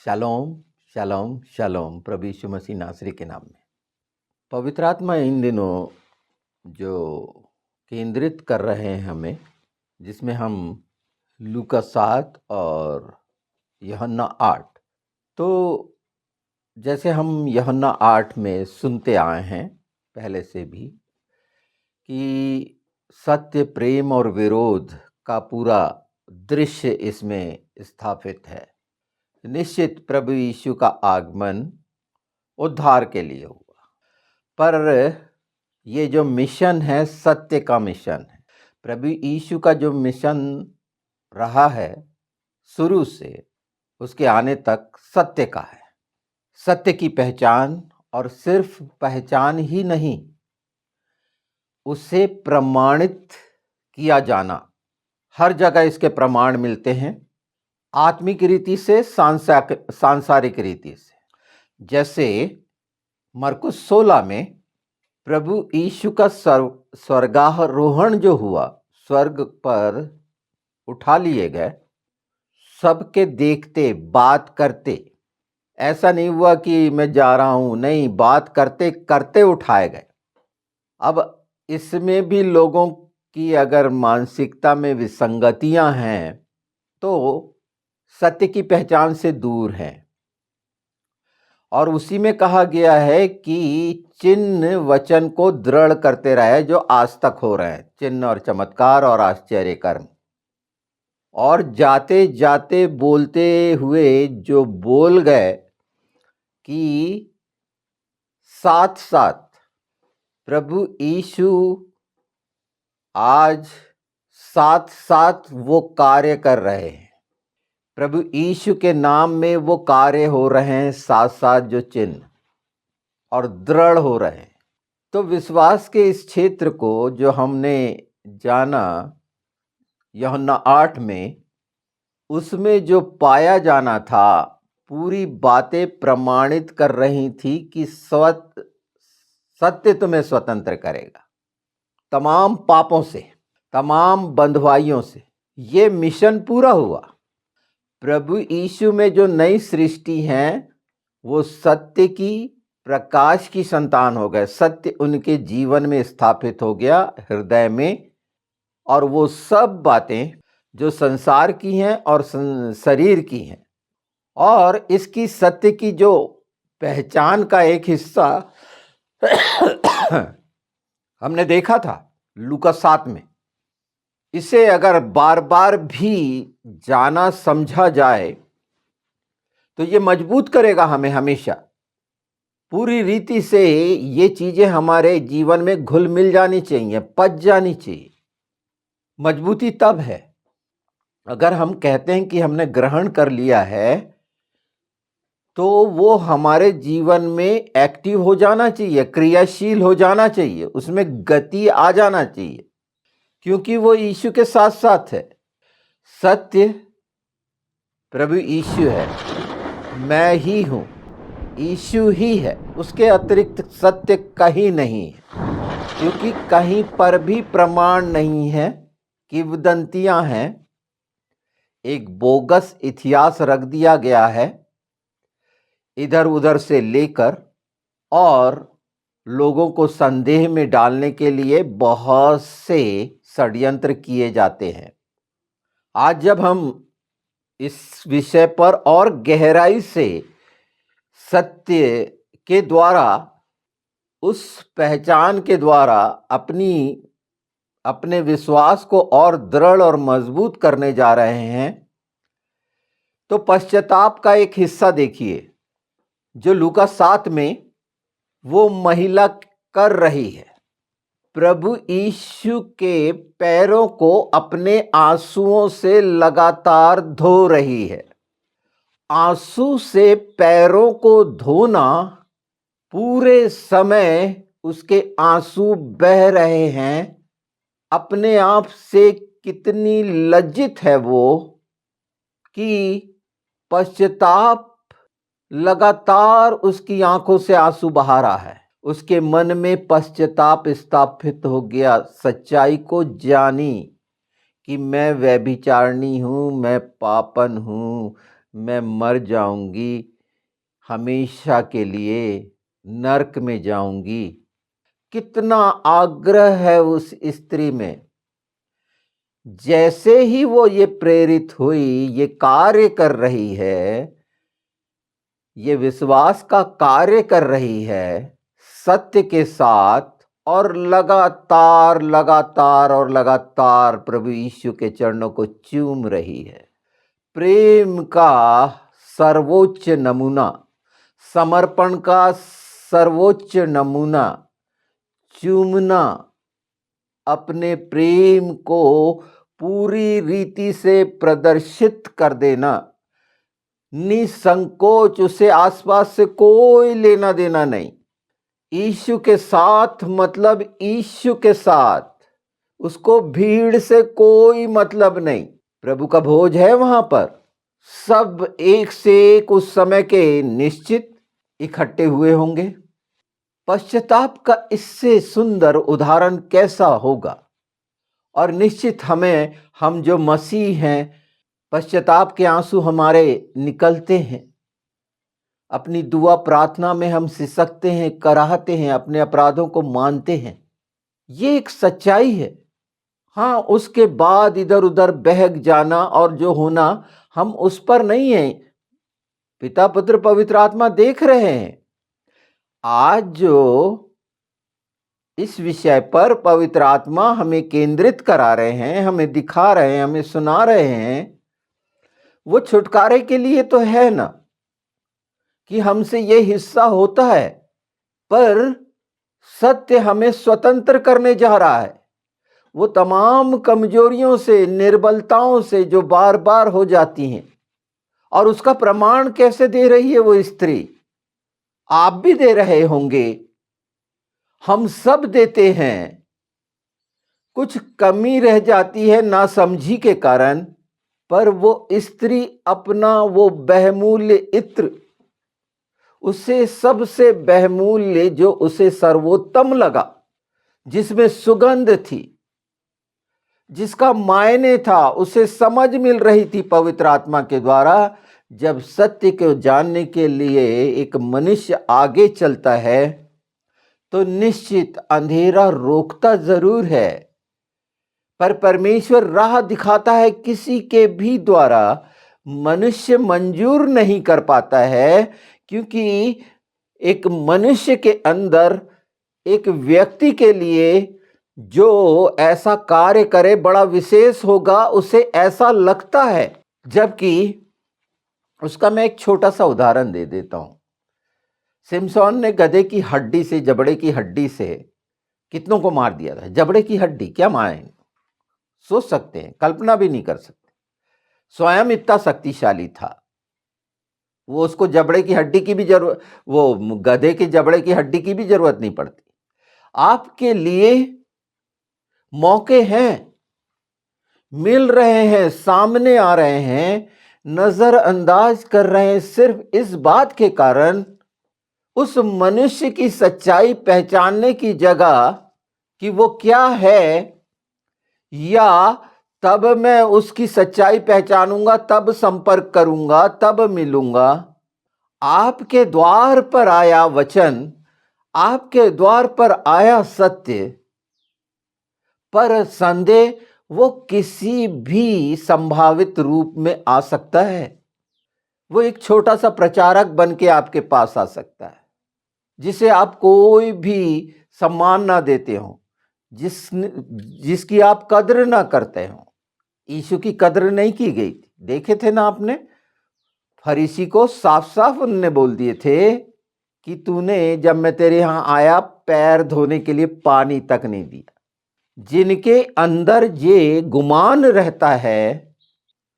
Shalom, shalom, shalom, प्रभु यीशु मसीह नासरी के नाम में। पवित्र आत्मा इन दिनों जो केंद्रित कर रहे हैं हमें, जिसमें हम लूका 7 और यूहन्ना 8, तो जैसे हम यूहन्ना 8 में सुनते आए हैं पहले से भी कि सत्य, प्रेम और विरोध का पूरा दृश्य इसमें स्थापित है। निश्चित प्रभु यीशु का आगमन उद्धार के लिए हुआ, पर ये जो मिशन है सत्य का मिशन है। प्रभु यीशु का जो मिशन रहा है शुरू से उसके आने तक सत्य का है। सत्य की पहचान, और सिर्फ पहचान ही नहीं, उसे प्रमाणित किया जाना। हर जगह इसके प्रमाण मिलते हैं, आत्मिक रीति से, सांसारिक रीति से। जैसे मरकुस 16 में प्रभु यीशु का स्वर्गारोहण जो हुआ, स्वर्ग पर उठा लिए गए, सबके देखते, बात करते, ऐसा नहीं हुआ कि मैं जा रहा हूं, नहीं, बात करते करते उठाए गए। अब इसमें भी लोगों की अगर मानसिकता में विसंगतियां हैं तो सत्य की पहचान से दूर है। और उसी में कहा गया है कि चिन्ह वचन को दृढ़ करते रहे जो आज तक हो रहे हैं, चिन्ह और चमत्कार और आश्चर्य कर्म। और जाते जाते बोलते हुए जो बोल गए कि साथ साथ प्रभु यीशु आज साथ साथ वो कार्य कर रहे हैं। प्रभु यीशु के नाम में वो कार्य हो रहे हैं, साथ साथ जो चिन्ह और दृढ़ हो रहे हैं। तो विश्वास के इस क्षेत्र को जो हमने जाना यूहन्ना 8 में, उसमें जो पाया जाना था, पूरी बातें प्रमाणित कर रही थी कि सत्य तुम्हें स्वतंत्र करेगा तमाम पापों से, तमाम बंधुआइयों से। ये मिशन पूरा हुआ। प्रभु यीशु में जो नई सृष्टि हैं वो सत्य की, प्रकाश की संतान हो गए। सत्य उनके जीवन में स्थापित हो गया, हृदय में। और वो सब बातें जो संसार की हैं और शरीर की हैं, और इसकी सत्य की जो पहचान का एक हिस्सा हमने देखा था लूका 7 में। इसे अगर बार बार भी जाना समझा जाए तो ये मजबूत करेगा हमें हमेशा। पूरी रीति से ये चीजें हमारे जीवन में घुल मिल जानी चाहिए, पच जानी चाहिए। मजबूती तब है अगर हम कहते हैं कि हमने ग्रहण कर लिया है, तो वो हमारे जीवन में एक्टिव हो जाना चाहिए, क्रियाशील हो जाना चाहिए, उसमें गति आ जाना चाहिए, क्योंकि वो यीशु के साथ साथ है। सत्य प्रभु यीशु है, मैं ही हूं, यीशु ही है, उसके अतिरिक्त सत्य कहीं नहीं है। क्योंकि कहीं पर भी प्रमाण नहीं है, किंवदंतियां हैं, एक बोगस इतिहास रख दिया गया है इधर उधर से लेकर, और लोगों को संदेह में डालने के लिए बहुत से षड्यंत्र किए जाते हैं। आज जब हम इस विषय पर और गहराई से सत्य के द्वारा, उस पहचान के द्वारा अपने विश्वास को और दृढ़ और मजबूत करने जा रहे हैं, तो पश्चाताप का एक हिस्सा देखिए जो लूका 7 में वो महिला कर रही है। प्रभु यीशु के पैरों को अपने आंसुओं से लगातार धो रही है। आंसू से पैरों को धोना, पूरे समय उसके आंसू बह रहे हैं। अपने आप से कितनी लज्जित है वो कि पश्चाताप लगातार उसकी आंखों से आंसू बहा रहा है। उसके मन में पश्चाताप स्थापित हो गया, सच्चाई को जानी कि मैं व्यभिचारिणी हूं, मैं पापन हूं, मैं मर जाऊंगी, हमेशा के लिए नरक में जाऊंगी। कितना आग्रह है उस स्त्री में। जैसे ही वो ये प्रेरित हुई, ये कार्य कर रही है, ये विश्वास का कार्य कर रही है सत्य के साथ, और लगातार लगातार और लगातार प्रभु यीशु के चरणों को चूम रही है। प्रेम का सर्वोच्च नमूना, समर्पण का सर्वोच्च नमूना, चूमना, अपने प्रेम को पूरी रीति से प्रदर्शित कर देना, निसंकोच, उसे आसपास से कोई लेना देना नहीं। यीशु के साथ मतलब यीशु के साथ, उसको भीड़ से कोई मतलब नहीं। प्रभु का भोज है वहां पर, सब एक से एक उस समय के निश्चित इकट्ठे हुए होंगे। पश्चाताप का इससे सुंदर उदाहरण कैसा होगा। और निश्चित हम जो मसीह हैं, पश्चाताप के आंसू हमारे निकलते हैं, अपनी दुआ प्रार्थना में हम सिसकते हैं, कराहते हैं, अपने अपराधों को मानते हैं। ये एक सच्चाई है। हाँ, उसके बाद इधर उधर बहक जाना और जो होना, हम उस पर नहीं हैं। पिता पुत्र पवित्र आत्मा देख रहे हैं। आज जो इस विषय पर पवित्र आत्मा हमें केंद्रित करा रहे हैं, हमें दिखा रहे हैं, हमें सुना रहे हैं, वो छुटकारे के लिए तो है ना, कि हमसे ये हिस्सा होता है, पर सत्य हमें स्वतंत्र करने जा रहा है। वो तमाम कमजोरियों से, निर्बलताओं से जो बार बार हो जाती हैं। और उसका प्रमाण कैसे दे रही है वो स्त्री? आप भी दे रहे होंगे, हम सब देते हैं। कुछ कमी रह जाती है नासमझी के कारण, पर वो स्त्री अपना वो बहुमूल्य इत्र, उसे सबसे बहुमूल्य, जो उसे सर्वोत्तम लगा, जिसमें सुगंध थी, जिसका मायने था, उसे समझ मिल रही थी पवित्र आत्मा के द्वारा। जब सत्य को जानने के लिए एक मनुष्य आगे चलता है, तो निश्चित अंधेरा रोकता जरूर है, पर परमेश्वर राह दिखाता है। किसी के भी द्वारा मनुष्य मंजूर नहीं कर पाता है, क्योंकि एक मनुष्य के अंदर, एक व्यक्ति के लिए जो ऐसा कार्य करे बड़ा विशेष होगा, उसे ऐसा लगता है। जबकि उसका मैं एक छोटा सा उदाहरण दे देता हूं। सिमसोन ने गधे की हड्डी से, जबड़े की हड्डी से कितनों को मार दिया था। जबड़े की हड्डी, क्या माने, सोच सकते हैं, कल्पना भी नहीं कर सकते। स्वयं इतना शक्तिशाली था, वो उसको जबड़े की हड्डी की भी जरूरत, वो गधे के जबड़े की हड्डी की भी जरूरत नहीं पड़ती। आपके लिए मौके हैं, मिल रहे हैं, सामने आ रहे हैं, नजरअंदाज कर रहे हैं, सिर्फ इस बात के कारण, उस मनुष्य की सच्चाई पहचानने की जगह कि वो क्या है, या तब मैं उसकी सच्चाई पहचानूंगा, तब संपर्क करूंगा, तब मिलूंगा। आपके द्वार पर आया वचन, आपके द्वार पर आया सत्य, पर संदेह वो किसी भी संभावित रूप में आ सकता है। वो एक छोटा सा प्रचारक बन के आपके पास आ सकता है, जिसे आप कोई भी सम्मान ना देते हो, जिसकी आप कद्र ना करते हो। यीशु की कद्र नहीं की गई थी। देखे थे ना आपने, फरीसी को साफ साफ उन्होंने बोल दिए थे कि तूने, जब मैं तेरे यहां आया, पैर धोने के लिए पानी तक नहीं दिया। जिनके अंदर ये गुमान रहता है,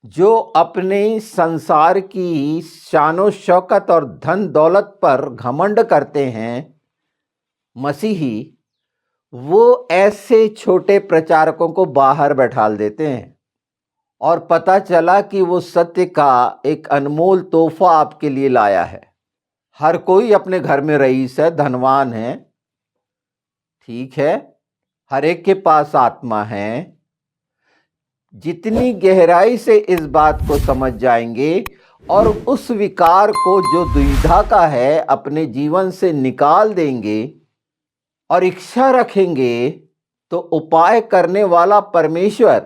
जो अपने संसार की शानो शौकत और धन दौलत पर घमंड करते हैं, मसीही, वो ऐसे छोटे प्रचारकों को बाहर बैठाल देते हैं। और पता चला कि वो सत्य का एक अनमोल तोहफा आपके लिए लाया है। हर कोई अपने घर में रईस है, धनवान है, ठीक है, हर एक के पास आत्मा है। जितनी गहराई से इस बात को समझ जाएंगे और उस विकार को जो दुविधा का है अपने जीवन से निकाल देंगे और इच्छा रखेंगे, तो उपाय करने वाला परमेश्वर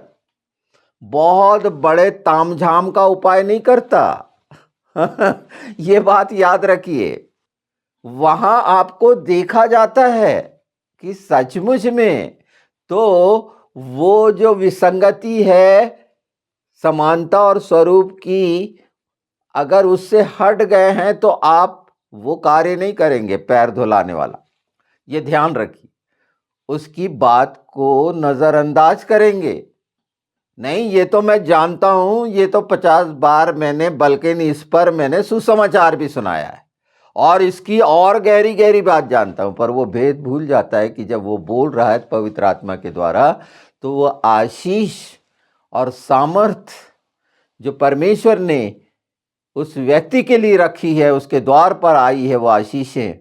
बहुत बड़े तामझाम का उपाय नहीं करता। ये बात याद रखिए। वहां आपको देखा जाता है कि सचमुच में तो वो जो विसंगति है समानता और स्वरूप की, अगर उससे हट गए हैं तो आप वो कार्य नहीं करेंगे पैर धुलाने वाला। ये ध्यान रखिए, उसकी बात को नजरअंदाज करेंगे। नहीं, ये तो मैं जानता हूं, ये तो 50 बार मैंने, बल्कि इस पर मैंने सुसमाचार भी सुनाया है और इसकी और गहरी गहरी बात जानता हूं, पर वो भेद भूल जाता है कि जब वो बोल रहा है पवित्र आत्मा के द्वारा, तो वो आशीष और सामर्थ जो परमेश्वर ने उस व्यक्ति के लिए रखी है, उसके द्वार पर आई है वो आशीषें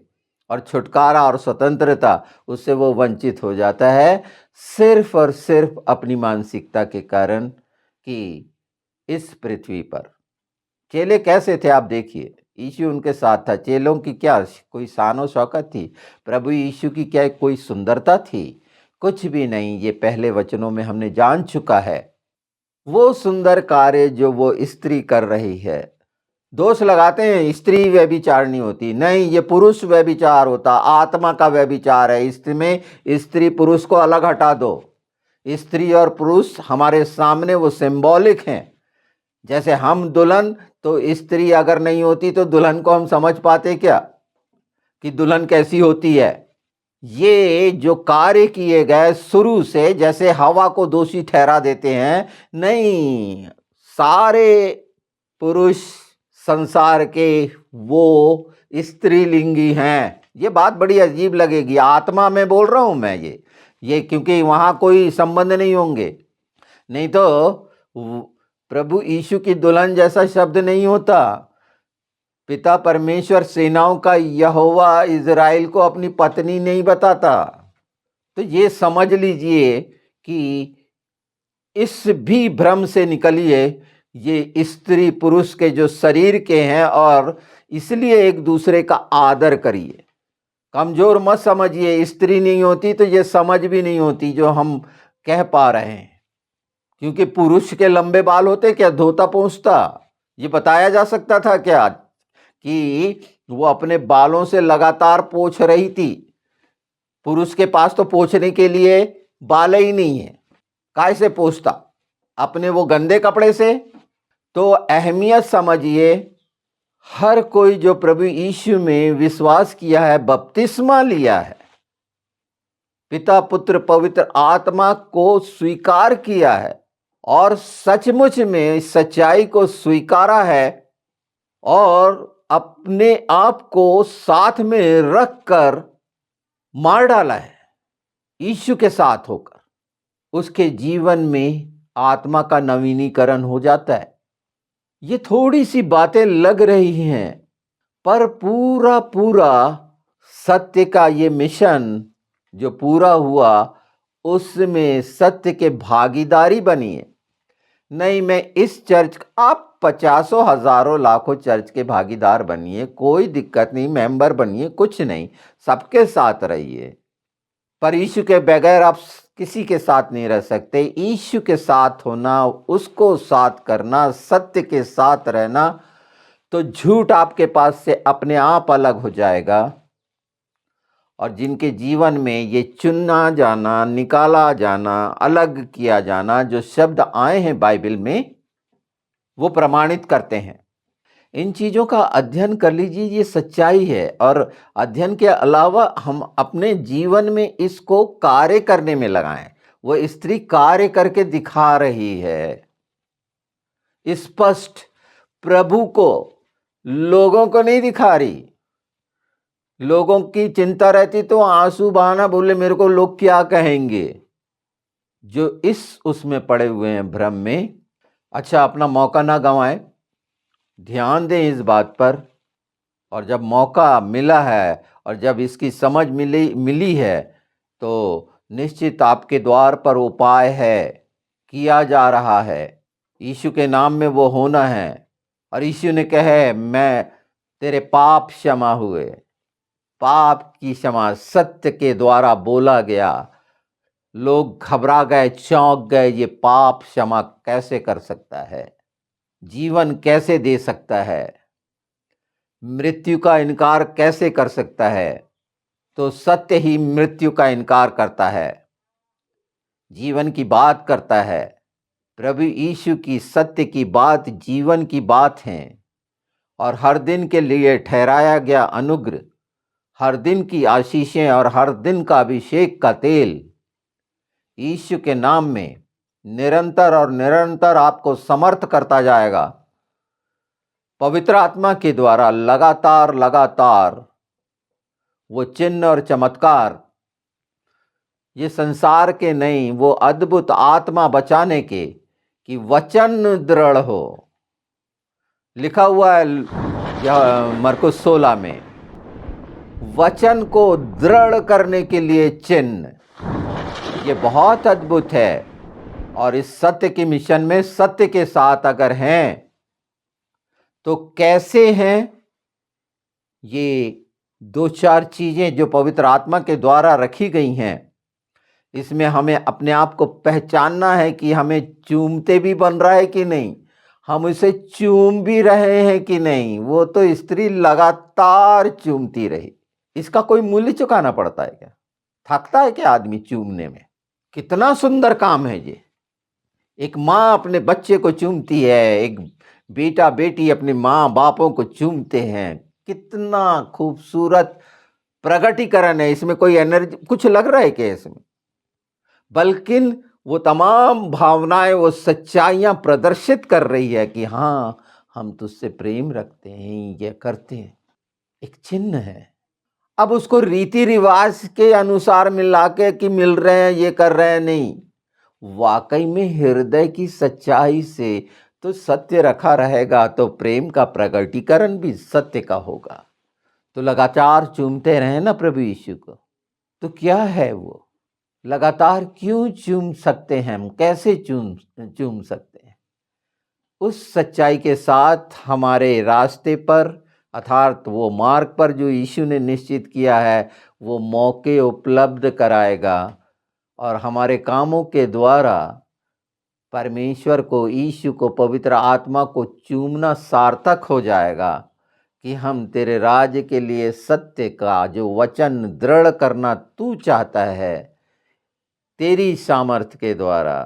और छुटकारा और स्वतंत्रता, उससे वो वंचित हो जाता है सिर्फ और सिर्फ अपनी मानसिकता के कारण कि इस पृथ्वी पर चेले कैसे थे आप देखिए। यीशु उनके साथ था। चेलों की क्या कोई शान शौकत थी? प्रभु यीशु की क्या कोई सुंदरता थी? कुछ भी नहीं। ये पहले वचनों में हमने जान चुका है। वो सुंदर कार्य जो वो स्त्री कर रही है, दोष लगाते हैं स्त्री व्यभिचारिणी होती, नहीं, ये पुरुष व्यभिचार होता, आत्मा का व्यभिचार है। इसमें स्त्री पुरुष को अलग हटा दो। स्त्री और पुरुष हमारे सामने वो सिंबॉलिक हैं। जैसे हम दुल्हन, तो स्त्री अगर नहीं होती तो दुल्हन को हम समझ पाते क्या कि दुल्हन कैसी होती है? ये जो कार्य किए गए शुरू से, जैसे हवा को दोषी ठहरा देते हैं, नहीं, सारे पुरुष संसार के वो स्त्रीलिंगी हैं। ये बात बड़ी अजीब लगेगी, आत्मा में बोल रहा हूं मैं ये क्योंकि वहां कोई संबंध नहीं होंगे। नहीं तो प्रभु यीशु की दुल्हन जैसा शब्द नहीं होता। पिता परमेश्वर सेनाओं का यहोवा इज़राइल को अपनी पत्नी नहीं बताता। तो ये समझ लीजिए कि इस भी भ्रम से निकलिए। ये स्त्री पुरुष के जो शरीर के हैं, और इसलिए एक दूसरे का आदर करिए। कमजोर मत समझिए। स्त्री नहीं होती तो ये समझ भी नहीं होती जो हम कह पा रहे हैं। क्योंकि पुरुष के लंबे बाल होते क्या धोता पोंछता? ये बताया जा सकता था क्या कि वो अपने बालों से लगातार पोंछ रही थी? पुरुष के पास तो पोंछने के लिए बाल ही नहीं है, काय से पोंछता? अपने वो गंदे कपड़े से। तो अहमियत समझिए, हर कोई जो प्रभु यीशु में विश्वास किया है, बपतिस्मा लिया है, पिता पुत्र पवित्र आत्मा को स्वीकार किया है और सचमुच में सच्चाई को स्वीकारा है और अपने आप को साथ में रखकर मार डाला है यीशु के साथ होकर, उसके जीवन में आत्मा का नवीनीकरण हो जाता है। ये थोड़ी सी बातें लग रही हैं, पर पूरा पूरा सत्य का ये मिशन जो पूरा हुआ, उसमें सत्य के भागीदारी बनिए। नहीं, मैं इस चर्च, आप 50 हजारों लाखों चर्च के भागीदार बनिए, कोई दिक्कत नहीं, मेंबर बनिए, कुछ नहीं, सबके साथ रहिए। पर यीशु के बगैर आप किसी के साथ नहीं रह सकते। यीशु के साथ होना, उसको साथ करना, सत्य के साथ रहना, तो झूठ आपके पास से अपने आप अलग हो जाएगा। और जिनके जीवन में ये चुना जाना, निकाला जाना, अलग किया जाना, जो शब्द आए हैं बाइबल में, वो प्रमाणित करते हैं। इन चीज़ों का अध्ययन कर लीजिए, ये सच्चाई है। और अध्ययन के अलावा हम अपने जीवन में इसको कार्य करने में लगाएं। वो स्त्री कार्य करके दिखा रही है स्पष्ट, प्रभु को, लोगों को नहीं दिखा रही। लोगों की चिंता रहती तो आंसू बहाना, बोले मेरे को लोग क्या कहेंगे, जो इस उसमें पड़े हुए हैं भ्रम में। अच्छा, अपना मौका ना गंवाएं, ध्यान दें इस बात पर। और जब मौका मिला है और जब इसकी समझ मिली है, तो निश्चित आपके द्वार पर उपाय है, किया जा रहा है। यीशु के नाम में वो होना है। और यीशु ने कहे, मैं तेरे पाप क्षमा हुए। पाप की क्षमा सत्य के द्वारा बोला गया। लोग घबरा गए, चौंक गए, ये पाप क्षमा कैसे कर सकता है, जीवन कैसे दे सकता है, मृत्यु का इनकार कैसे कर सकता है। तो सत्य ही मृत्यु का इनकार करता है, जीवन की बात करता है। प्रभु यीशु की सत्य की बात जीवन की बात है, और हर दिन के लिए ठहराया गया अनुग्रह, हर दिन की आशीषें और हर दिन का अभिषेक का तेल यीशु के नाम में निरंतर और निरंतर आपको समर्थ करता जाएगा। पवित्र आत्मा के द्वारा लगातार लगातार वो चिन्ह और चमत्कार, ये संसार के नहीं, वो अद्भुत आत्मा बचाने के, कि वचन दृढ़ हो। लिखा हुआ है मरकुस 16 में, वचन को दृढ़ करने के लिए चिन्ह। ये बहुत अद्भुत है। और इस सत्य के मिशन में सत्य के साथ अगर हैं तो कैसे हैं, ये दो चार चीजें जो पवित्र आत्मा के द्वारा रखी गई हैं, इसमें हमें अपने आप को पहचानना है कि हमें चूमते भी बन रहा है कि नहीं, हम उसे चूम भी रहे हैं कि नहीं। वो तो स्त्री लगातार चूमती रही। इसका कोई मूल्य चुकाना पड़ता है क्या? थकता है क्या आदमी चूमने में? कितना सुंदर काम है ये। एक माँ अपने बच्चे को चूमती है, एक बेटा बेटी अपने माँ बापों को चूमते हैं। कितना खूबसूरत प्रगटीकरण है। इसमें कोई एनर्जी कुछ लग रहा है क्या इसमें? बल्कि वो तमाम भावनाएं, वो सच्चाइयां प्रदर्शित कर रही है कि हाँ, हम तुझसे प्रेम रखते हैं, ये करते हैं। एक चिन्ह है। अब उसको रीति रिवाज के अनुसार मिला के कि मिल रहे हैं, ये कर रहे हैं, नहीं। वाकई में हृदय की सच्चाई से तो सत्य रखा रहेगा, तो प्रेम का प्रकटीकरण भी सत्य का होगा। तो लगातार चूमते रहे ना प्रभु यीशु को। तो क्या है वो? लगातार क्यों चूम सकते हैं हम? कैसे चूम सकते हैं? उस सच्चाई के साथ हमारे रास्ते पर, अर्थात वो मार्ग पर जो यीशु ने निश्चित किया है, वो मौके उपलब्ध कराएगा। और हमारे कामों के द्वारा परमेश्वर को, यीशु को, पवित्र आत्मा को चूमना सार्थक हो जाएगा कि हम तेरे राज्य के लिए सत्य का जो वचन दृढ़ करना तू चाहता है, तेरी सामर्थ के द्वारा,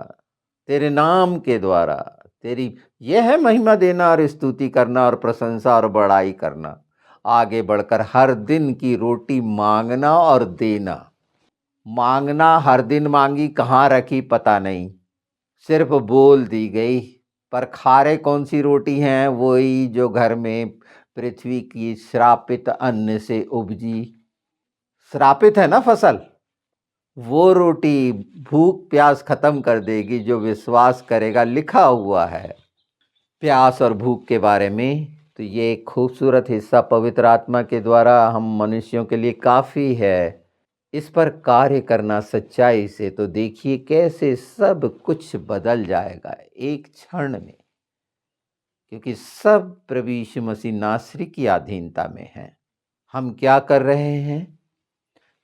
तेरे नाम के द्वारा, तेरी यह है महिमा देना और स्तुति करना और प्रशंसा और बड़ाई करना। आगे बढ़कर हर दिन की रोटी मांगना और देना। मांगना हर दिन मांगी, कहाँ रखी पता नहीं, सिर्फ बोल दी गई। पर खारे कौन सी रोटी हैं? वही जो घर में पृथ्वी की श्रापित अन्न से उपजी। श्रापित है ना फसल। वो रोटी भूख प्यास खत्म कर देगी जो विश्वास करेगा। लिखा हुआ है प्यास और भूख के बारे में। तो ये एक खूबसूरत हिस्सा पवित्र आत्मा के द्वारा हम मनुष्यों के लिए काफ़ी है। इस पर कार्य करना सच्चाई से, तो देखिए कैसे सब कुछ बदल जाएगा एक क्षण में। क्योंकि सब प्रभु यीशु मसीह नासरी की अधीनता में है। हम क्या कर रहे हैं?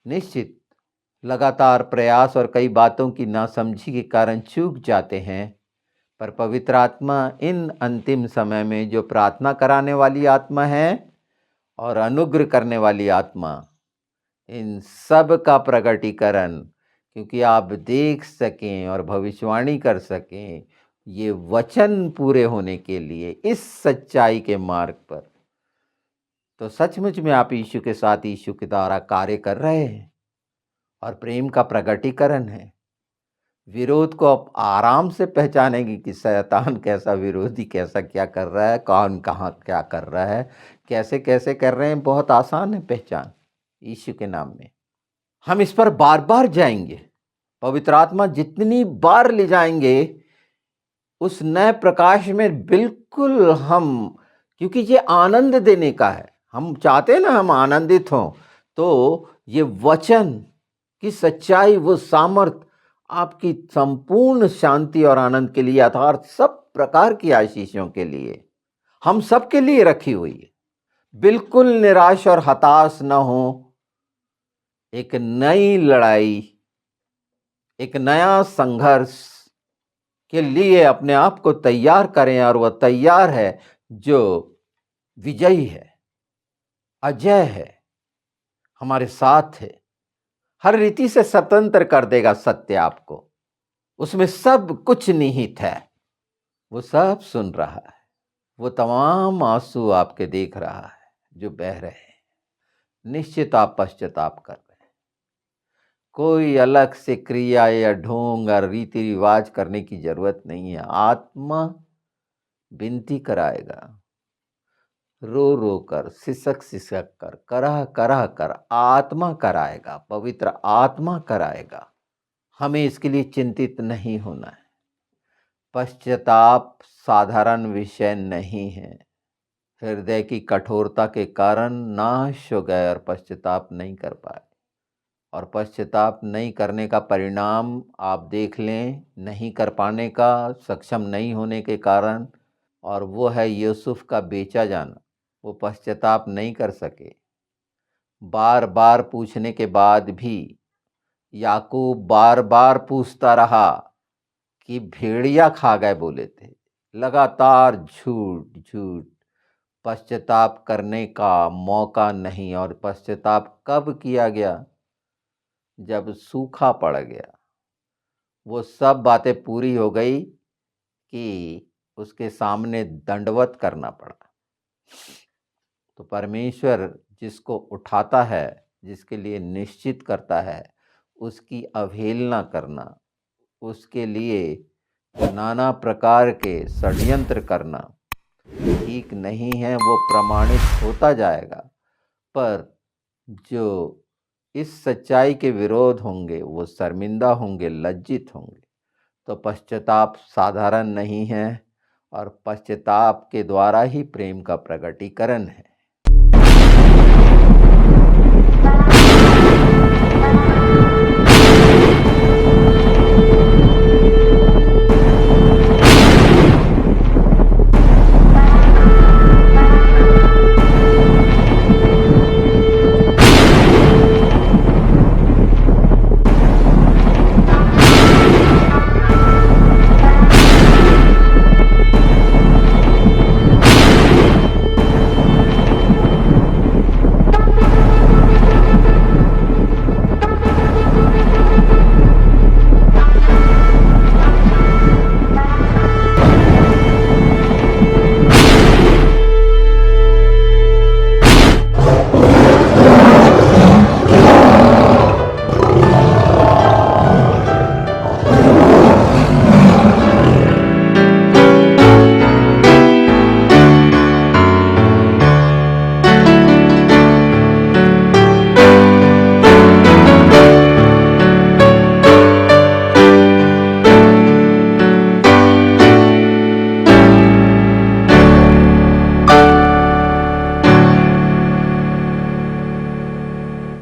निश्चित लगातार प्रयास और कई बातों की नासमझी के कारण चूक जाते हैं। पर पवित्र आत्मा इन अंतिम समय में जो प्रार्थना कराने वाली आत्मा है और अनुग्रह करने वाली आत्मा, इन सब का प्रकटीकरण, क्योंकि आप देख सकें और भविष्यवाणी कर सकें, ये वचन पूरे होने के लिए इस सच्चाई के मार्ग पर, तो सचमुच में आप यीशु के साथ, यीशु के द्वारा कार्य कर रहे हैं और प्रेम का प्रकटीकरण है। विरोध को आप आराम से पहचानेंगे कि शैतान कैसा विरोधी कैसा क्या कर रहा है, कौन कहाँ क्या कर रहा है, कैसे कैसे कर रहे हैं। बहुत आसान है पहचान यीशु के नाम में। हम इस पर बार बार जाएंगे। पवित्र आत्मा जितनी बार ले जाएंगे उस नए प्रकाश में बिल्कुल हम, क्योंकि ये आनंद देने का है। हम चाहते हैं ना हम आनंदित हों, तो ये वचन की सच्चाई, वो सामर्थ आपकी संपूर्ण शांति और आनंद के लिए, अर्थात सब प्रकार की आशीषों के लिए, हम सबके लिए रखी हुई है। बिल्कुल निराश और हताश न हो। एक नई लड़ाई, एक नया संघर्ष के लिए अपने आप को तैयार करें, और वह तैयार है जो विजयी है, अजय है, हमारे साथ है, हर रीति से स्वतंत्र कर देगा सत्य आपको। उसमें सब कुछ निहित है, वो सब सुन रहा है, वो तमाम आंसू आपके देख रहा है जो बह रहे हैं। निश्चित आप पश्चाताप कर रहे हैं। कोई अलग से क्रिया या ढोंग और रीति रिवाज करने की जरूरत नहीं है। आत्मा विनती कराएगा, रो रो कर, सिसक सिसक कर, कराह कराह कर आत्मा कराएगा, पवित्र आत्मा कराएगा। हमें इसके लिए चिंतित नहीं होना है। पश्चाताप साधारण विषय नहीं है। हृदय की कठोरता के कारण नाश हो गए और पश्चाताप नहीं कर पाए। और पश्चाताप नहीं करने का परिणाम आप देख लें, नहीं कर पाने का, सक्षम नहीं होने के कारण, और वो है यूसुफ का बेचा जाना। वो पश्चाताप नहीं कर सके। बार बार पूछने के बाद भी याकूब बार बार पूछता रहा कि भेड़िया खा गए बोले थे। लगातार झूठ झूठ। पश्चाताप करने का मौका नहीं। और पश्चाताप कब किया गया? जब सूखा पड़ गया, वो सब बातें पूरी हो गई कि उसके सामने दंडवत करना पड़ा। तो परमेश्वर जिसको उठाता है, जिसके लिए निश्चित करता है, उसकी अवहेलना करना, उसके लिए नाना प्रकार के षड्यंत्र करना ठीक नहीं है। वो प्रमाणित होता जाएगा। पर जो इस सच्चाई के विरोध होंगे वो शर्मिंदा होंगे, लज्जित होंगे। तो पश्चाताप साधारण नहीं है, और पश्चाताप के द्वारा ही प्रेम का प्रकटीकरण है।